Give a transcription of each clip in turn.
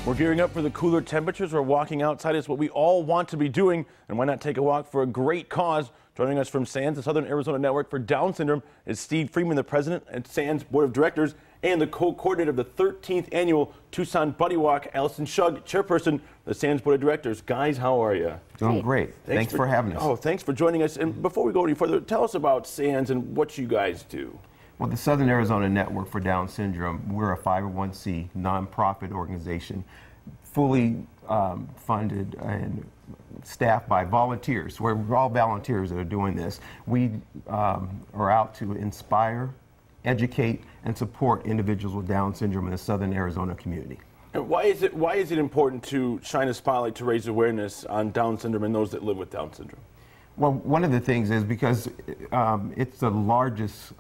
We're gearing up for the cooler temperatures. We're walking outside. It's what we all want to be doing. And why not take a walk for a great cause? Joining us from SANS, the Southern Arizona Network for Down Syndrome, is Steve Freeman, the president and SANS Board of Directors, and the co-coordinator of the 13th annual Tucson Buddy Walk, Allison Shug, chairperson of the SANS Board of Directors. Guys, how are you? Doing great. Thanks for having us. Oh, thanks for joining us. And before we go any further, tell us about SANS and what you guys do. Well, the Southern Arizona Network for Down Syndrome, we're a 501c nonprofit organization, fully funded and staffed by volunteers. We're all volunteers that are doing this. We are out to inspire, educate, and support individuals with Down syndrome in the Southern Arizona community. And why is it important to shine a spotlight to raise awareness on Down syndrome and those that live with Down syndrome? Well, one of the things is because it's the largest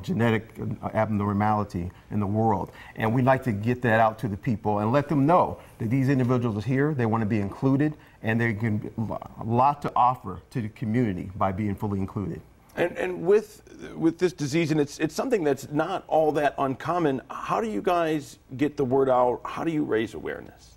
genetic abnormality in the world, and we'd like to get that out to the people and let them know that these individuals are here, they want to be included, and they can a lot to offer to the community by being fully included. And with this disease, and it's something that's not all that uncommon, how do you guys get the word out? How do you raise awareness?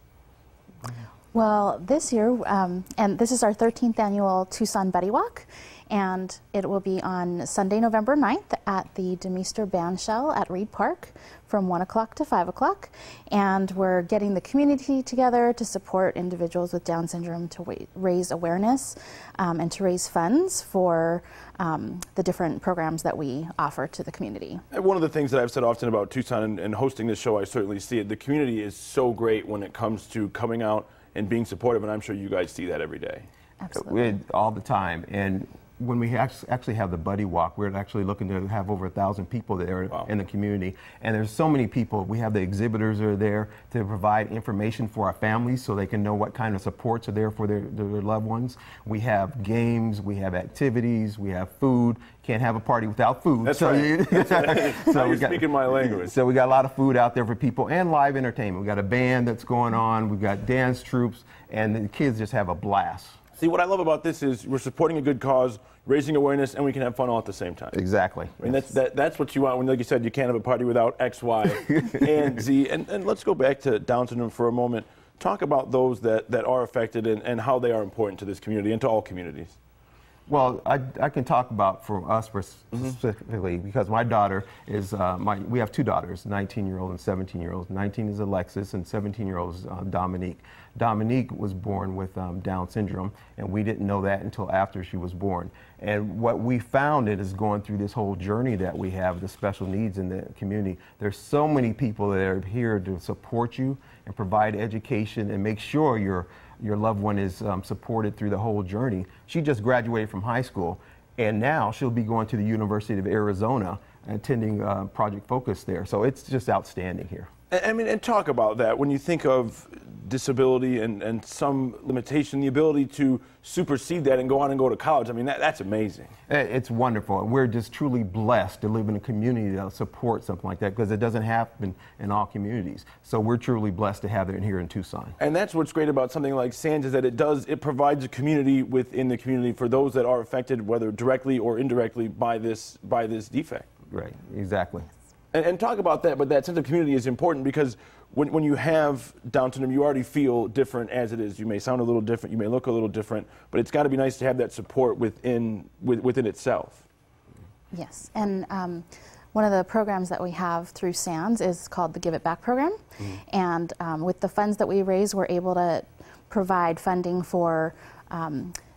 Well, this year, and this is our 13th annual Tucson Buddy Walk, and it will be on Sunday, November 9th at the Demeester Bandshell at Reid Park from 1 o'clock to 5 o'clock. And we're getting the community together to support individuals with Down syndrome to raise awareness and to raise funds for the different programs that we offer to the community. And one of the things that I've said often about Tucson and hosting this show, I certainly see it. The community is so great when it comes to coming out and being supportive, and I'm sure you guys see that every day. Absolutely. All the time. And when we actually have the Buddy Walk, we're actually looking to have over 1,000 people there in the community. And there's so many people. We have the exhibitors that are there to provide information for our families so they can know what kind of supports are there for their loved ones. We have games, we have activities, we have food. Can't have a party without food. That's right. So you're speaking my language. So we got a lot of food out there for people and live entertainment. We got a band that's going on, we've got dance troops, and the kids just have a blast. See, what I love about this is we're supporting a good cause, raising awareness, and we can have fun all at the same time. Exactly. I mean, that's what you want when, like you said, you can't have a party without X, Y, and Z. And let's go back to Down syndrome for a moment. Talk about those that are affected and how they are important to this community and to all communities. Well, I can talk about for us specifically because my daughter is, we have two daughters, 19-year-old and 17-year-old. 19 is Alexis and 17-year-old is Dominique. Dominique was born with Down syndrome, and we didn't know that until after she was born. And what we found is going through this whole journey that we have, the special needs in the community, there's so many people that are here to support you and provide education and make sure your loved one is supported through the whole journey. She just graduated from high school, and now she'll be going to the University of Arizona, attending Project Focus there. So it's just outstanding here. I mean, and talk about that. When you think of disability and some limitation, the ability to supersede that and go on and go to college, I mean, that's amazing. It's wonderful. We're just truly blessed to live in a community that supports something like that because it doesn't happen in all communities. So we're truly blessed to have it here in Tucson. And that's what's great about something like SANS is that it provides a community within the community for those that are affected, whether directly or indirectly, by this defect. Right, exactly. And talk about that, but that sense of community is important because when you have Down syndrome, you already feel different as it is. You may sound a little different, you may look a little different, but it's got to be nice to have that support within itself. Yes, and one of the programs that we have through SANS is called the Give It Back program. And with the funds that we raise, we're able to provide funding for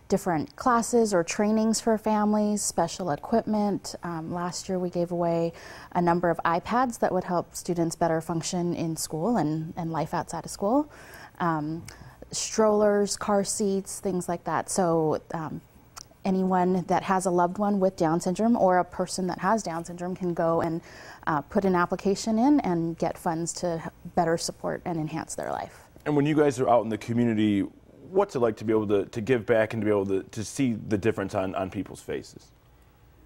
different classes or trainings for families, special equipment. Last year we gave away a number of iPads that would help students better function in school and life outside of school. Strollers, car seats, things like that. So anyone that has a loved one with Down syndrome or a person that has Down syndrome can go and put an application in and get funds to better support and enhance their life. And when you guys are out in the community, what's it like to be able to give back and to be able to see the difference on people's faces?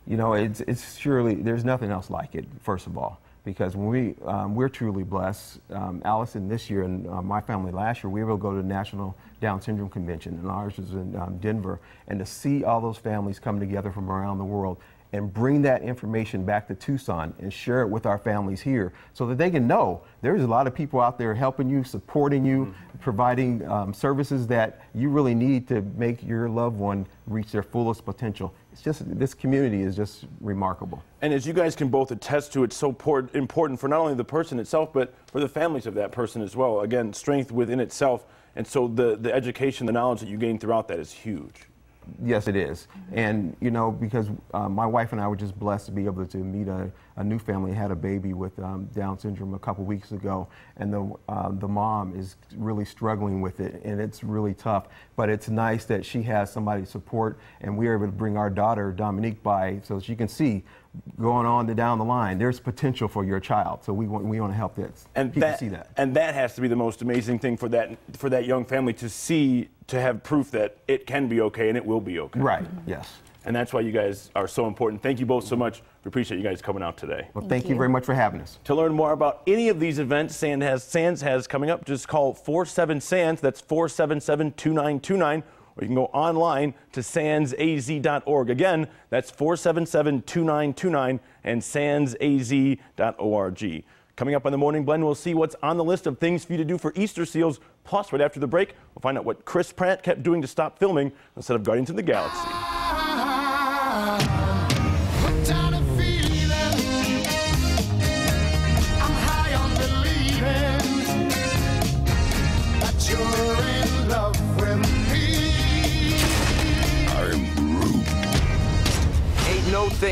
You know, it's surely, there's nothing else like it, first of all, because when we're truly blessed. Allison this year and my family last year, we were able to go to the National Down Syndrome Convention, and ours was in Denver, and to see all those families come together from around the world, and bring that information back to Tucson and share it with our families here so that they can know there's a lot of people out there helping you, supporting you, providing services that you really need to make your loved one reach their fullest potential. It's just, this community is just remarkable. And as you guys can both attest to, it's so important for not only the person itself, but for the families of that person as well. Again, strength within itself. And so the education, the knowledge that you gain throughout that is huge. Yes, it is. And, you know, because my wife and I were just blessed to be able to meet a new family, had a baby with Down syndrome a couple weeks ago. And the mom is really struggling with it, and it's really tough. But it's nice that she has somebody to support, and we were able to bring our daughter, Dominique, by so she can see going on down the line, there's potential for your child. So we want to help this. And people see that. And that has to be the most amazing thing for that young family to see, to have proof that it can be okay and it will be okay. Right, yes. And that's why you guys are so important. Thank you both so much. We appreciate you guys coming out today. Well, thank you very much for having us. To learn more about any of these events SANS has coming up, just call 47-SANS, that's 477-2929, or you can go online to sansaz.org. Again, that's 477-2929 and sansaz.org. Coming up on the Morning Blend, we'll see what's on the list of things for you to do for Easter seals. Plus, right after the break, we'll find out what Chris Pratt kept doing to stop filming instead of Guardians of the Galaxy.